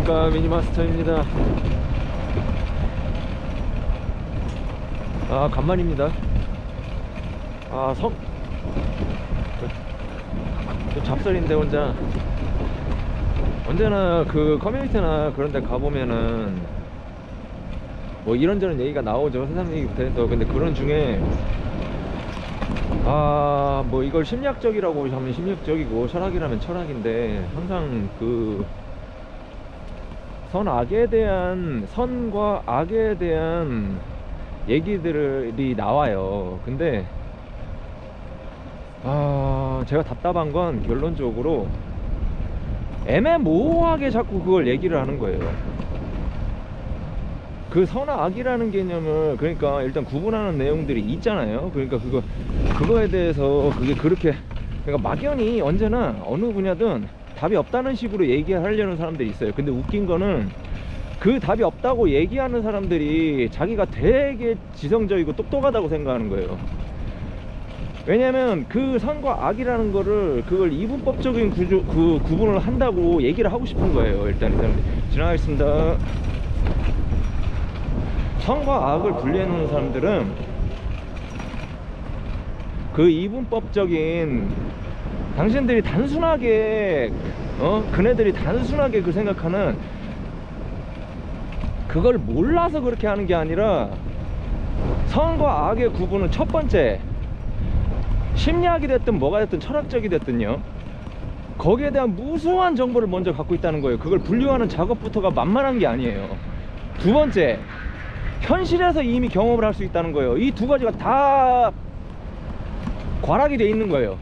안녕하십니까, 미니마스터입니다. 간만입니다. 좀 잡설인데 혼자. 언제나 그 커뮤니티나 그런 데 가보면은 뭐 이런저런 얘기가 나오죠. 세상 얘기부터 해서. 근데 그런 중에 뭐 이걸 심리학적이라고 하면 심리학적이고 철학이라면 철학인데, 항상 그 선과 악에 대한 얘기들이 나와요. 근데 제가 답답한 건 결론적으로 애매모호하게 자꾸 그걸 얘기를 하는 거예요. 그 선과 악이라는 개념을, 그러니까 일단 구분하는 내용들이 있잖아요. 그러니까 그거에 대해서 그게 그렇게, 그러니까 막연히 언제나 어느 분야든 답이 없다는 식으로 얘기하려는 사람들이 있어요. 근데 웃긴 거는 그 답이 없다고 얘기하는 사람들이 자기가 되게 지성적이고 똑똑하다고 생각하는 거예요. 왜냐면 그 선과 악이라는 거를, 그걸 이분법적인 구분을 한다고 얘기를 하고 싶은 거예요. 일단 지나가겠습니다. 선과 악을 분리해놓는 사람들은 그 이분법적인, 당신들이 단순하게 그네들이 단순하게 그 생각하는, 그걸 몰라서 그렇게 하는 게 아니라, 선과 악의 구분은 첫 번째, 심리학이 됐든 뭐가 됐든 철학적이 됐든요, 거기에 대한 무수한 정보를 먼저 갖고 있다는 거예요. 그걸 분류하는 작업부터가 만만한 게 아니에요. 두 번째, 현실에서 이미 경험을 할 수 있다는 거예요. 이 두 가지가 다 과락이 돼 있는 거예요.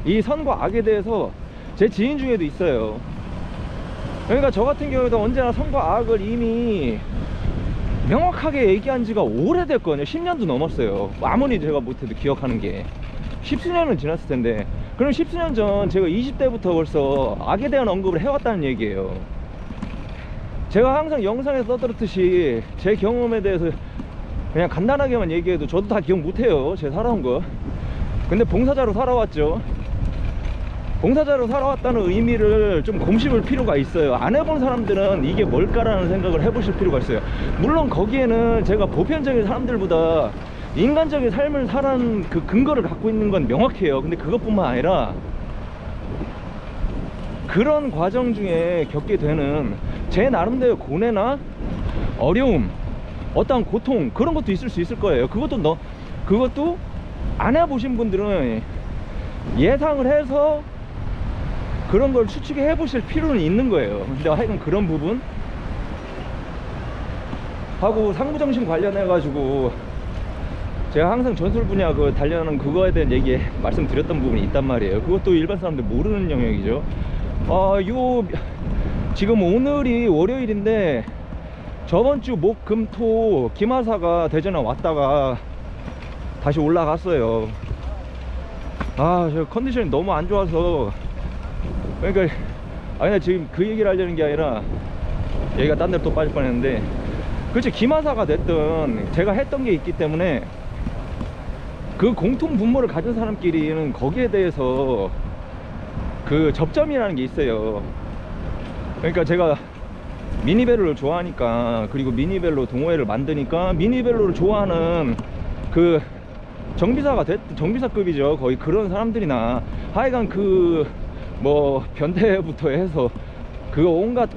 이 선과 악에 대해서 제 지인 중에도 있어요. 그러니까 저 같은 경우에도 언제나 선과 악을 이미 명확하게 얘기한 지가 오래됐거든요. 10년도 넘었어요. 아무리 제가 못해도 기억하는 게 10수년은 지났을 텐데, 그럼 10수년 전 제가 20대부터 벌써 악에 대한 언급을 해왔다는 얘기예요. 제가 항상 영상에서 떠들었듯이 제 경험에 대해서 그냥 간단하게만 얘기해도 저도 다 기억 못해요, 제가 살아온 거. 근데 봉사자로 살아왔죠. 봉사자로 살아왔다는 의미를 좀 곰씹을 필요가 있어요. 안 해본 사람들은 이게 뭘까라는 생각을 해보실 필요가 있어요. 물론 거기에는 제가 보편적인 사람들보다 인간적인 삶을 살아는 그 근거를 갖고 있는 건 명확해요. 근데 그것뿐만 아니라 그런 과정 중에 겪게 되는 제 나름대로 고뇌나 어려움, 어떠한 고통, 그런 것도 있을 수 있을 거예요. 그것도 안 해보신 분들은 예상을 해서 그런 걸 추측해 해보실 필요는 있는 거예요. 근데 하여간 그런 부분 하고 상부정신 관련해 가지고 제가 항상 전술 분야 단련하는 그거에 대한 얘기 말씀드렸던 부분이 있단 말이에요. 그것도 일반 사람들 모르는 영역이죠. 지금 오늘이 월요일인데 저번주 목, 금, 토 김하사가 대전에 왔다가 다시 올라갔어요. 저 컨디션이 너무 안 좋아서, 그러니까 나 지금 그 얘기를 하려는 게 아니라 얘기가 딴 데로 또 빠질 뻔했는데, 그렇죠. 김하사가 됐든 제가 했던 게 있기 때문에 그 공통 분모를 가진 사람끼리는 거기에 대해서 그 접점이라는 게 있어요. 그러니까 제가 미니벨로를 좋아하니까, 그리고 미니벨로 동호회를 만드니까 미니벨로를 좋아하는 그 정비사가 됐든, 정비사급이죠, 거의 그런 사람들이나, 하여간 뭐 변태부터 해서 온갖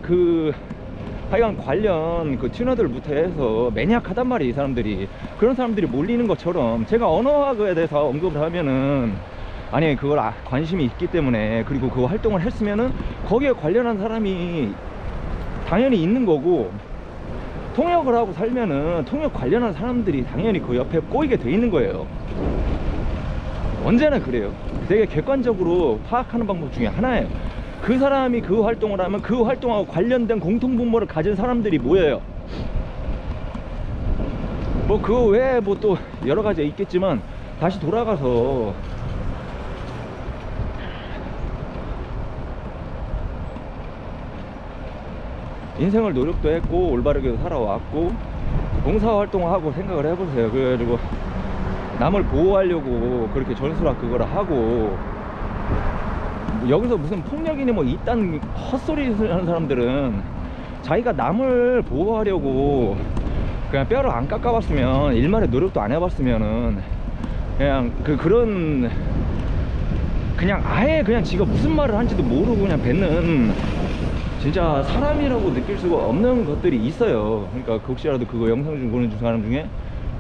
하여간 관련 튜너들부터 해서 매니악하단 말이에요, 이 사람들이. 그런 사람들이 몰리는 것처럼 제가 언어학에 대해서 언급을 하면은, 아니 그걸 관심이 있기 때문에, 그리고 그 활동을 했으면은 거기에 관련한 사람이 당연히 있는 거고, 통역을 하고 살면은 통역 관련한 사람들이 당연히 그 옆에 꼬이게 돼 있는 거예요. 언제나 그래요. 되게 객관적으로 파악하는 방법 중에 하나예요. 그 사람이 그 활동을 하면 그 활동하고 관련된 공통분모를 가진 사람들이 모여요. 뭐 그 외에 뭐 또 여러 가지 있겠지만, 다시 돌아가서 인생을 노력도 했고 올바르게도 살아왔고 봉사활동을 하고 생각을 해보세요. 그래가지고 남을 보호하려고 그렇게 전술학 그거를 하고, 여기서 무슨 폭력이니 뭐 이딴 헛소리 하는 사람들은 자기가 남을 보호하려고 그냥 뼈를 안 깎아봤으면, 일말의 노력도 안 해봤으면은 그냥 그냥 아예 그냥 지가 무슨 말을 한지도 모르고 그냥 뱉는, 진짜 사람이라고 느낄 수가 없는 것들이 있어요. 그러니까 혹시라도 그거 영상 중 보는 사람 중에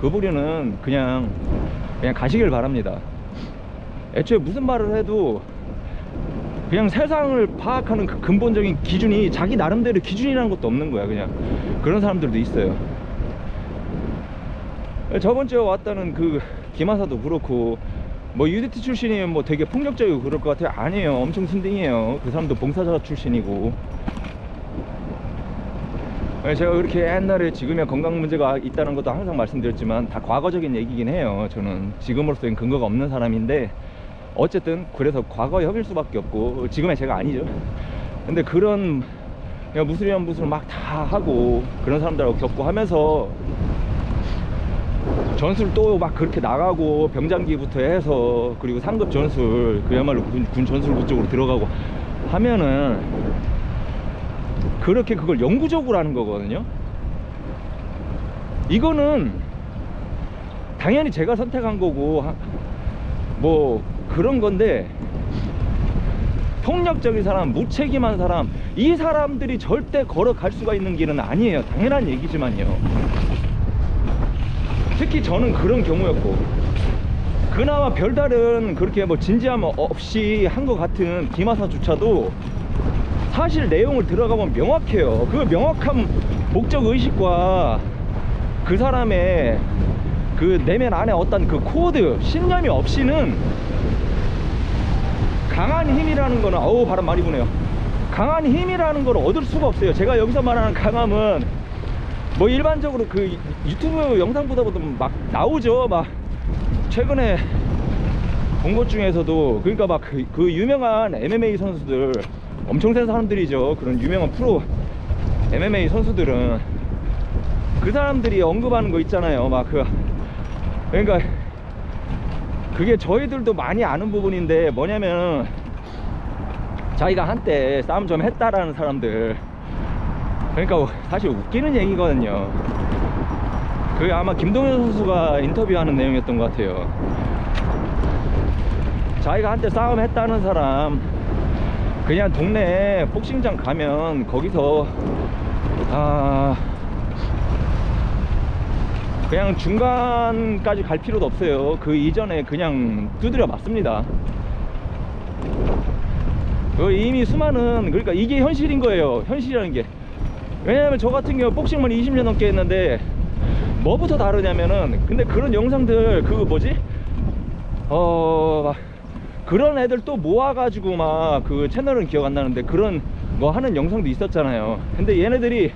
그 부류는 그냥 가시길 바랍니다. 애초에 무슨 말을 해도 그냥 세상을 파악하는 그 근본적인 기준이 자기 나름대로 기준이라는 것도 없는 거야. 그냥 그런 사람들도 있어요. 저번 주에 왔다는 그 김하사도 그렇고, 뭐 UDT 출신이면 뭐 되게 폭력적이고 그럴 것 같아요. 아니에요. 엄청 순딩이에요. 그 사람도 봉사자 출신이고. 제가 그렇게 옛날에 지금의 건강 문제가 있다는 것도 항상 말씀드렸지만 다 과거적인 얘기긴 해요. 저는 지금으로서는 근거가 없는 사람인데, 어쨌든 그래서 과거의 협일 수밖에 없고, 지금의 제가 아니죠. 근데 그런 그냥 무술이면 무술 막 다 하고 그런 사람들하고 겪고 하면서 전술 또 막 그렇게 나가고, 병장기부터 해서 그리고 상급 전술, 그야말로 군 전술 쪽으로 들어가고 하면은 그렇게 그걸 영구적으로 하는 거거든요. 이거는 당연히 제가 선택한 거고 뭐 그런 건데, 폭력적인 사람, 무책임한 사람, 이 사람들이 절대 걸어갈 수가 있는 길은 아니에요. 당연한 얘기지만요. 특히 저는 그런 경우였고, 그나마 별다른 그렇게 뭐 진지함 없이 한 것 같은 김하사조차도 사실 내용을 들어가보면 명확해요. 그 명확한 목적의식과 그 사람의 그 내면 안에 어떤 그 코드, 신념이 없이는 강한 힘이라는 거는, 어우 바람 많이 부네요. 강한 힘이라는 걸 얻을 수가 없어요. 제가 여기서 말하는 강함은 뭐 일반적으로 그 유튜브 영상보다도 막 나오죠. 막 최근에 본 것 중에서도, 그러니까 막 그 유명한 MMA 선수들, 엄청 센 사람들이죠. 그런 유명한 프로 MMA 선수들은 그 사람들이 언급하는 거 있잖아요. 막 그러니까 그게 저희들도 많이 아는 부분인데, 뭐냐면 자기가 한때 싸움 좀 했다라는 사람들, 그러니까 사실 웃기는 얘기거든요. 그게 아마 김동현 선수가 인터뷰하는 내용이었던 것 같아요. 자기가 한때 싸움 했다는 사람, 그냥 동네 복싱장 가면 거기서 그냥 중간까지 갈 필요도 없어요. 그 이전에 그냥 두드려 맞습니다. 이미 수많은, 그러니까 이게 현실인 거예요. 현실이라는 게. 왜냐면 저 같은 경우 복싱만 20년 넘게 했는데 뭐부터 다르냐면은, 근데 그런 영상들 그 뭐지? 막 그런 애들 또 모아가지고 막 그 채널은 기억 안 나는데 그런 거 하는 영상도 있었잖아요. 근데 얘네들이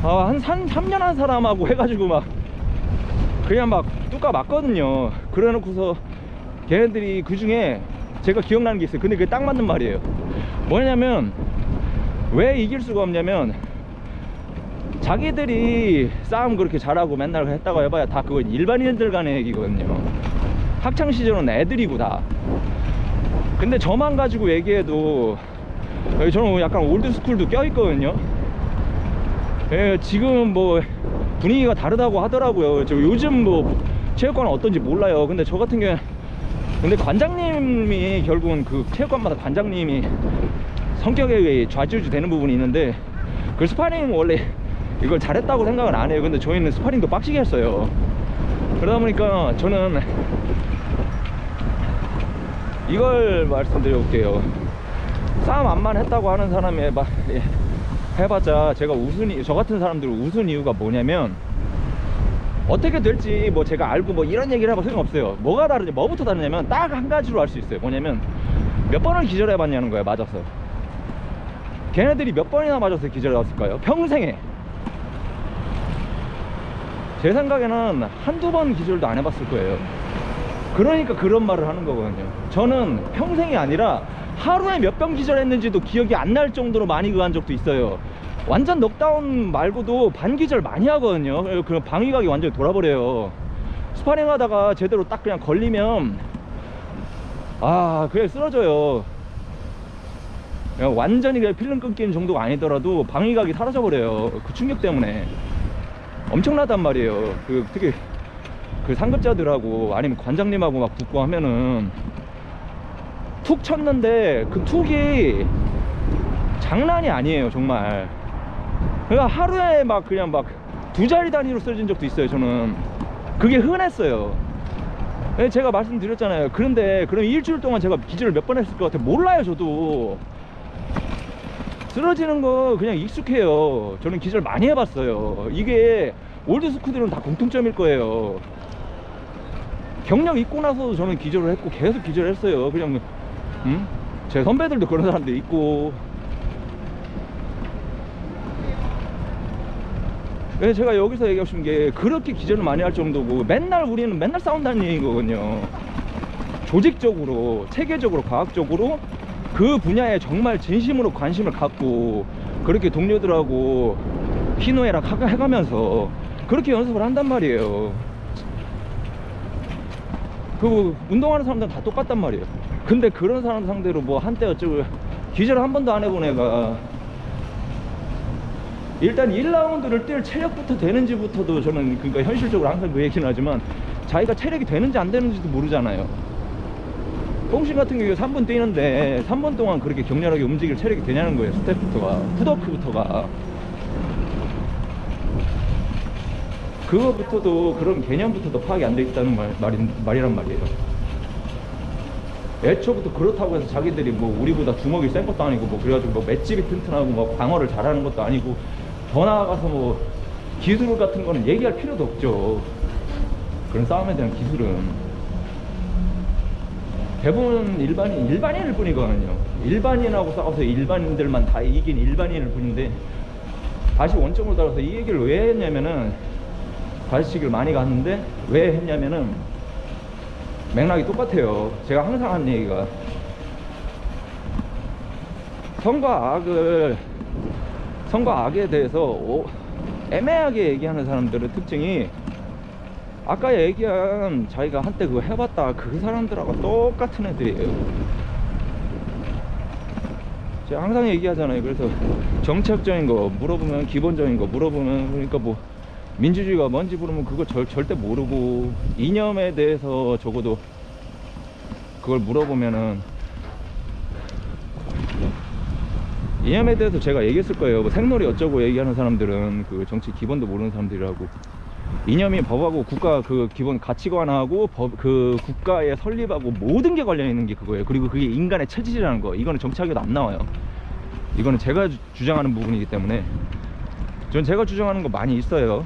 한 3년 한 사람하고 해가지고 막 그냥 막 뚜까 맞거든요. 그래 놓고서 걔네들이 그 중에 제가 기억나는 게 있어요. 근데 그게 딱 맞는 말이에요. 뭐냐면, 왜 이길 수가 없냐면, 자기들이 싸움 그렇게 잘하고 맨날 했다고 해봐야 다 그건 일반인들 간의 얘기거든요. 학창시절은 애들이고 다. 근데 저만 가지고 얘기해도 저는 약간 올드스쿨도 껴있거든요. 지금 뭐 분위기가 다르다고 하더라고요. 저 요즘 뭐 체육관은 어떤지 몰라요. 근데 저 같은 경우는, 근데 관장님이 결국은 그 체육관마다 관장님이 성격에 좌지우지 되는 부분이 있는데, 그 스파링 원래 이걸 잘했다고 생각은 안 해요. 근데 저희는 스파링도 빡시게 했어요. 그러다 보니까 저는 이걸 말씀드려 볼게요. 싸움 안만 했다고 하는 사람이 막 해봤자 제가 저 같은 사람들을 웃은 이유가 뭐냐면, 어떻게 될지 뭐 제가 알고 뭐 이런 얘기를 해봐 소용없어요. 뭐가 다르냐, 뭐부터 다르냐면 딱 한 가지로 알 수 있어요. 뭐냐면 몇 번을 기절해봤냐는 거예요. 맞아서. 걔네들이 몇 번이나 맞아서 기절해봤을까요? 평생에. 제 생각에는 한두 번 기절도 안 해봤을 거예요. 그러니까 그런 말을 하는 거거든요. 저는 평생이 아니라 하루에 몇 번 기절했는지도 기억이 안 날 정도로 많이 그한 적도 있어요. 완전 넉다운 말고도 반기절 많이 하거든요. 그럼 방위각이 완전히 돌아버려요. 스파링 하다가 제대로 딱 그냥 걸리면 그냥 쓰러져요. 그냥 완전히 그냥 필름 끊기는 정도가 아니더라도 방위각이 사라져버려요. 그 충격 때문에 엄청나단 말이에요. 그 특히 그 상급자들하고 아니면 관장님하고 막 붙고 하면은 툭 쳤는데 그 툭이 장난이 아니에요 정말. 그러니까 하루에 막 그냥 막 2자리 단위로 쓰러진 적도 있어요. 저는 그게 흔했어요. 제가 말씀드렸잖아요. 그런데 그럼 일주일 동안 제가 기절을 몇 번 했을 것 같아요. 몰라요 저도. 쓰러지는 거 그냥 익숙해요. 저는 기절 많이 해봤어요. 이게 올드스쿠들은 다 공통점일 거예요. 경력 있고 나서도 저는 기절을 했고 계속 기절했어요. 그냥 제 선배들도 그런 사람들 있고. 제가 여기서 얘기하고 싶은 게 그렇게 기절을 많이 할 정도고 맨날 우리는 맨날 싸운다는 얘기거든요. 조직적으로, 체계적으로, 과학적으로 그 분야에 정말 진심으로 관심을 갖고 그렇게 동료들하고 희노애락 해가면서 그렇게 연습을 한단 말이에요. 그 운동하는 사람들은 다 똑같단 말이에요. 근데 그런 사람 상대로 뭐 한때 어쩌고 기절을 한 번도 안 해본 애가 일단 1라운드를 뛸 체력부터 되는지부터도 저는 그러니까 현실적으로 항상 그 얘기는 하지만 자기가 체력이 되는지 안 되는지도 모르잖아요. 뽕신 같은 경우에 3분 뛰는데 3분 동안 그렇게 격렬하게 움직일 체력이 되냐는 거예요. 스텝부터가, 풋워크부터가. 그거부터도 그런 개념부터도 파악이 안 돼 있다는 말이란 말이에요. 애초부터 그렇다고 해서 자기들이 뭐 우리보다 주먹이 센 것도 아니고 뭐 그래가지고 뭐 맷집이 튼튼하고 뭐 방어를 잘하는 것도 아니고 더 나아가서 뭐 기술 같은 거는 얘기할 필요도 없죠. 그런 싸움에 대한 기술은 대부분 일반인일 뿐이거든요. 일반인하고 싸워서 일반인들만 다 이긴 일반인일 뿐인데 다시 원점으로 따라서 이 얘기를 왜 했냐면은 과시식을 많이 갔는데 왜 했냐면은 맥락이 똑같아요. 제가 항상 하는 얘기가 선과 악에 대해서 애매하게 얘기하는 사람들의 특징이 아까 얘기한 자기가 한때 그거 해봤다 그 사람들하고 똑같은 애들이에요. 제가 항상 얘기하잖아요. 그래서 정책적인 거 물어보면 기본적인 거 물어보면 그러니까 뭐 민주주의가 뭔지 물으면 그거 절대 모르고 이념에 대해서 적어도 그걸 물어보면은 이념에 대해서 제가 얘기했을 거예요. 뭐 생놀이 어쩌고 얘기하는 사람들은 그 정치 기본도 모르는 사람들이라고. 이념이 법하고 국가 그 기본 가치관하고 그 국가의 설립하고 모든 게 관련 있는 게 그거예요. 그리고 그게 인간의 체질이라는 거. 이거는 정치학에도 안 나와요. 이거는 제가 주장하는 부분이기 때문에 전 제가 주장하는 거 많이 있어요.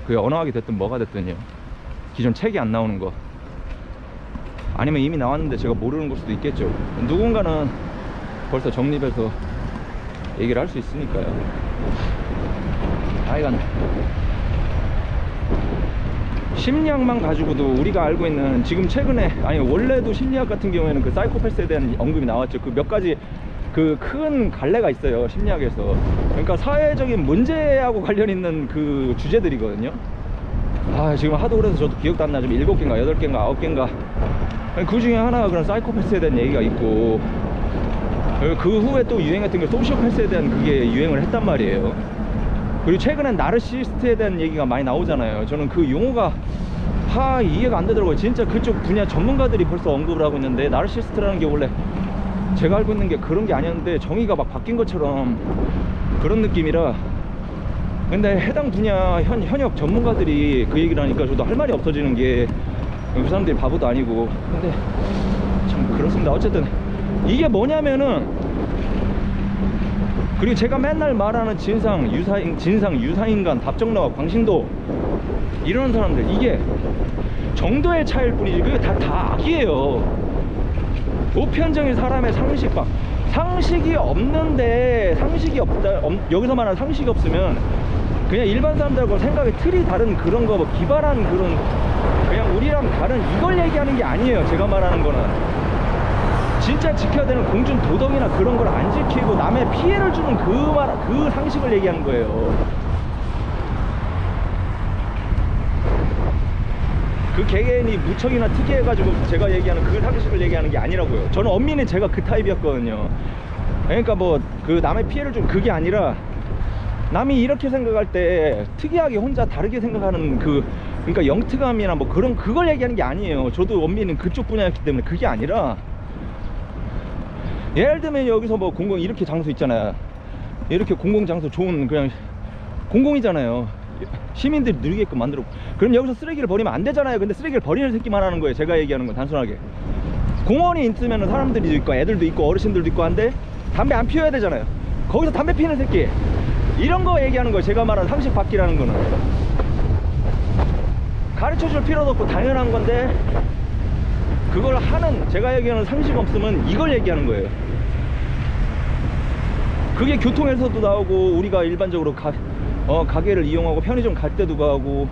그게 언어학이 됐든 뭐가 됐든요. 기존 책이 안 나오는 거 아니면 이미 나왔는데 제가 모르는 걸 수도 있겠죠. 누군가는 벌써 정립해서 얘기를 할 수 있으니까요. 하여간 심리학만 가지고도 우리가 알고 있는 지금 최근에 아니 원래도 심리학 같은 경우에는 그 사이코패스에 대한 언급이 나왔죠. 그 몇 가지 그 큰 갈래가 있어요 심리학에서. 그러니까 사회적인 문제하고 관련 있는 그 주제들이거든요. 아 지금 하도 그래서 저도 기억도 안 나죠. 7개인가 8개인가 9개인가 그 중에 하나가 그런 사이코패스에 대한 얘기가 있고 그 후에 또 유행했던 게 소시오패스에 대한 그게 유행을 했단 말이에요. 그리고 최근엔 나르시스트에 대한 얘기가 많이 나오잖아요. 저는 그 용어가 이해가 안 되더라고요. 진짜 그쪽 분야 전문가들이 벌써 언급을 하고 있는데 나르시스트라는 게 원래 제가 알고 있는 게 그런 게 아니었는데 정의가 막 바뀐 것처럼 그런 느낌이라. 근데 해당 분야 현역 전문가들이 그 얘기를 하니까 저도 할 말이 없어지는 게 그 사람들이 바보도 아니고. 근데 참 그렇습니다. 어쨌든 이게 뭐냐면은 그리고 제가 맨날 말하는 진상 유사인간 답정너와 광신도 이런 사람들 이게 정도의 차이일 뿐이지 그게 다 악이에요. 보편적인 사람의 상식이 없는데 여기서 말하는 상식이 없으면 그냥 일반 사람들하고 생각의 틀이 다른 그런 거 뭐 기발한 그런 그냥 우리랑 다른 이걸 얘기하는 게 아니에요. 제가 말하는 거는 진짜 지켜야 되는 공중 도덕이나 그런 걸 안 지키고 남의 피해를 주는 그 상식을 얘기하는 거예요. 그 개개인이 무척이나 특이해가지고 제가 얘기하는 그 상식을 얘기하는 게 아니라고요. 저는 엄밀히 제가 그 타입이었거든요. 그러니까 뭐 그 남의 피해를 좀 그게 아니라 남이 이렇게 생각할 때 특이하게 혼자 다르게 생각하는 그러니까 영특함이나 뭐 그런 그걸 얘기하는 게 아니에요. 저도 원빈은 그쪽 분야였기 때문에 그게 아니라 예를 들면 여기서 뭐 공공 이렇게 장소 있잖아요. 이렇게 공공장소 좋은 그냥 공공이잖아요. 시민들이 누리게끔 만들고 그럼 여기서 쓰레기를 버리면 안 되잖아요. 근데 쓰레기를 버리는 새끼만 하는 거예요. 제가 얘기하는 건 단순하게 공원이 있으면 사람들이 있고 애들도 있고 어르신들도 있고 한데 담배 안 피워야 되잖아요. 거기서 담배 피는 새끼 이런 거 얘기하는 거예요. 제가 말한 상식 바뀌라는 거는 가르쳐줄 필요도 없고 당연한 건데 그걸 하는 제가 얘기하는 상식 없으면 이걸 얘기하는 거예요. 그게 교통에서도 나오고 우리가 일반적으로 가게를 이용하고 편의점 갈 때도 가고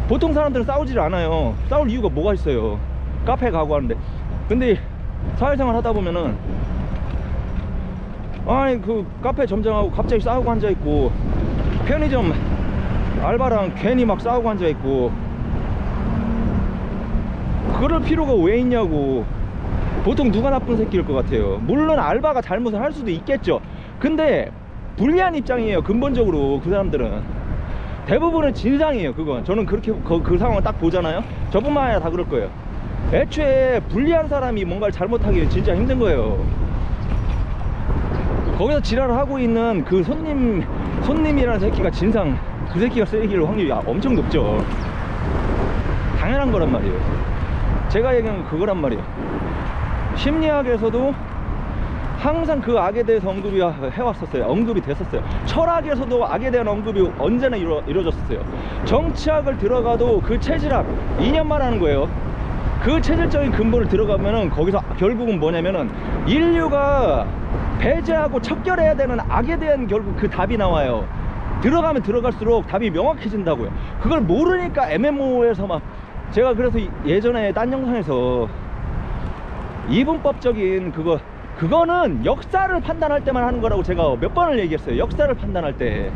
보통 사람들은 싸우질 않아요. 싸울 이유가 뭐가 있어요. 카페 가고 하는데 근데 사회생활 하다 보면은 아니 그 카페 점장하고 갑자기 싸우고 앉아있고 편의점 알바랑 괜히 막 싸우고 앉아있고 그럴 필요가 왜 있냐고. 보통 누가 나쁜 새끼일 것 같아요. 물론 알바가 잘못을 할 수도 있겠죠. 근데 불리한 입장이에요. 근본적으로 그 사람들은 대부분은 진상이에요. 그건 저는 그렇게 그 상황을 딱 보잖아요. 저뿐만 아니라 다 그럴 거예요. 애초에 불리한 사람이 뭔가를 잘못하기 진짜 힘든 거예요. 거기서 지랄을 하고 있는 그 손님이라는 새끼가 진상, 그 새끼가 쓰레기일 확률이 엄청 높죠. 당연한 거란 말이에요. 제가 얘기하는 건 그거란 말이에요. 심리학에서도 항상 그 악에 대해서 언급이 해왔었어요. 언급이 됐었어요. 철학에서도 악에 대한 언급이 언제나 이루어졌었어요. 정치학을 들어가도 그 체질학 이념만 하는 거예요. 그 체질적인 근본을 들어가면은 거기서 결국은 뭐냐면은 인류가 배제하고 척결해야 되는 악에 대한 결국 그 답이 나와요. 들어가면 들어갈수록 답이 명확해진다고요. 그걸 모르니까 MMO에서 막 제가 그래서 예전에 딴 영상에서 이분법적인 그거는 역사를 판단할 때만 하는 거라고 제가 몇 번을 얘기했어요. 역사를 판단할 때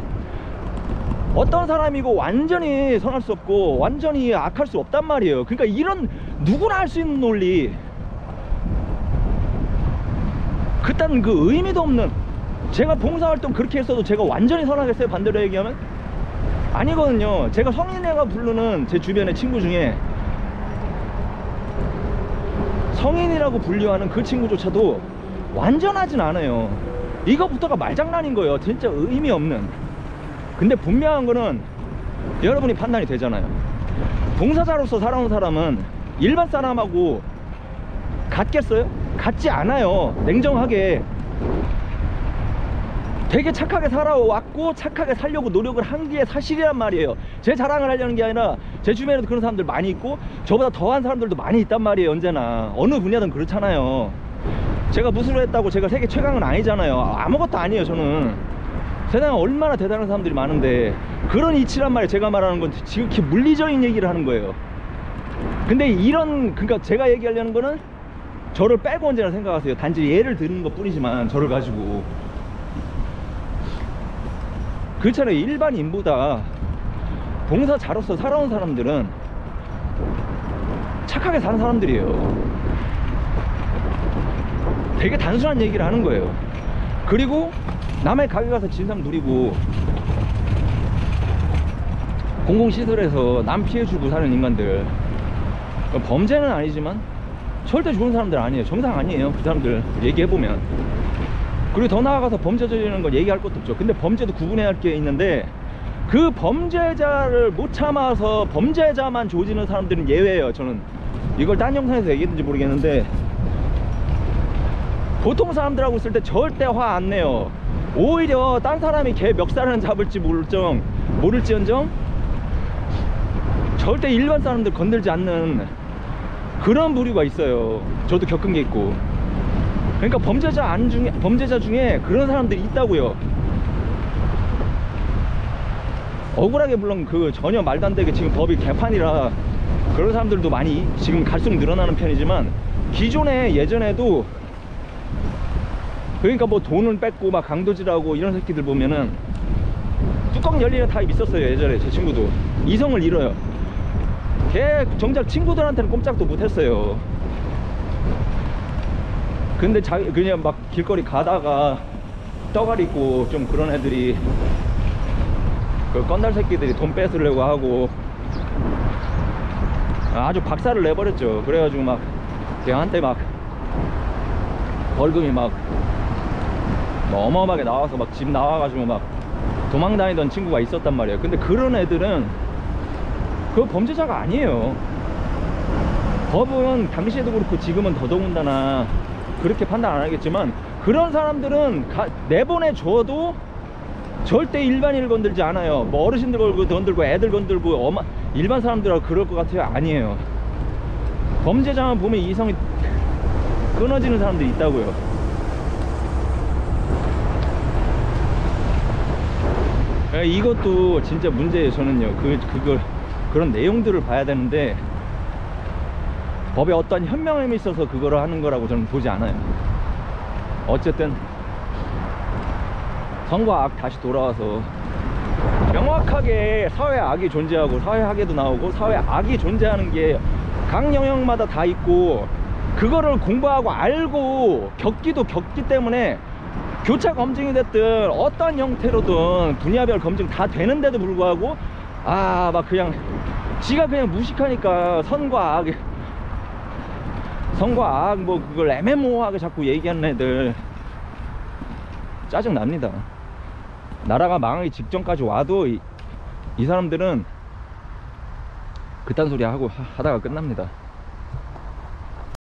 어떤 사람이고 완전히 선할 수 없고 완전히 악할 수 없단 말이에요. 그러니까 이런 누구나 할 수 있는 논리 그딴 그 의미도 없는 제가 봉사활동 그렇게 했어도 제가 완전히 선하겠어요? 반대로 얘기하면 아니거든요. 제가 성인애가 부르는 제 주변의 친구 중에 성인이라고 분류하는 그 친구조차도 완전하진 않아요. 이거부터가 말장난인 거예요. 진짜 의미 없는. 근데 분명한 거는 여러분이 판단이 되잖아요. 봉사자로서 살아온 사람은 일반 사람하고 같겠어요? 같지 않아요. 냉정하게 되게 착하게 살아왔고 착하게 살려고 노력을 한 게 사실이란 말이에요. 제 자랑을 하려는 게 아니라 제 주변에도 그런 사람들 많이 있고 저보다 더한 사람들도 많이 있단 말이에요. 언제나 어느 분야든 그렇잖아요. 제가 무술을 했다고 제가 세계 최강은 아니잖아요. 아무것도 아니에요. 저는 세상에 얼마나 대단한 사람들이 많은데 그런 이치란 말이에요. 제가 말하는 건 지극히 물리적인 얘기를 하는 거예요. 근데 그러니까 제가 얘기하려는 거는 저를 빼고 언제나 생각하세요. 단지 예를 드는 것 뿐이지만 저를 가지고 그렇잖아요. 일반인보다 봉사자로서 살아온 사람들은 착하게 사는 사람들이에요. 되게 단순한 얘기를 하는 거예요. 그리고 남의 가게 가서 진상 누리고 공공시설에서 남 피해주고 사는 인간들 범죄는 아니지만 절대 좋은 사람들 아니에요. 정상 아니에요. 그 사람들 얘기해보면. 그리고 더 나아가서 범죄 저지르는 건 얘기할 것도 없죠. 근데 범죄도 구분해야 할 게 있는데 그 범죄자를 못 참아서 범죄자만 조지는 사람들은 예외예요. 저는 이걸 딴 영상에서 얘기했는지 모르겠는데 보통 사람들하고 있을 때 절대 화 안 내요. 오히려 딴 사람이 걔 멱살은 잡을지 모를지언정 절대 일반 사람들 건들지 않는 그런 부류가 있어요. 저도 겪은 게 있고. 그러니까 범죄자 중에 그런 사람들이 있다고요. 억울하게 물론 그 전혀 말도 안 되게 지금 법이 개판이라 그런 사람들도 많이 지금 갈수록 늘어나는 편이지만 기존에 예전에도 그러니까 뭐 돈을 뺏고 막 강도질하고 이런 새끼들 보면은 뚜껑 열리는 타입 있었어요. 예전에 제 친구도 이성을 잃어요. 걔 정작 친구들한테는 꼼짝도 못했어요. 근데 그냥 막 길거리 가다가 떠가리 있고 좀 그런 애들이, 그 건달 새끼들이 돈 뺏으려고 하고 아주 박살을 내버렸죠. 그래가지고 막 걔한테 막 벌금이 막 어마어마하게 나와서 막 집 나와가지고 막 도망 다니던 친구가 있었단 말이에요. 근데 그런 애들은 그 범죄자가 아니에요. 법은 당시에도 그렇고 지금은 더더군다나 그렇게 판단 안 하겠지만, 그런 사람들은 내보내줘도 절대 일반인을 건들지 않아요. 뭐 어르신들 건들고 애들 건들고 일반 사람들하고 그럴 것 같아요? 아니에요. 범죄자만 보면 이성이 끊어지는 사람들이 있다고요. 이것도 진짜 문제예요. 저는요, 그런 내용들을 봐야 되는데, 법에 어떤 현명함이 있어서 그거를 하는 거라고 저는 보지 않아요. 어쨌든 선과 악 다시 돌아와서 명확하게 사회 악이 존재하고 사회 학에도 나오고 사회 악이 존재하는 게 각 영역마다 다 있고, 그거를 공부하고 알고 겪기 때문에 교차 검증이 됐든 어떤 형태로든 분야별 검증 다 되는데도 불구하고 막 그냥 지가 그냥 무식하니까 선과 악 뭐 그걸 애매모호하게 자꾸 얘기하는 애들 짜증 납니다. 나라가 망하기 직전까지 와도 이 사람들은 그딴 소리 하다가 끝납니다.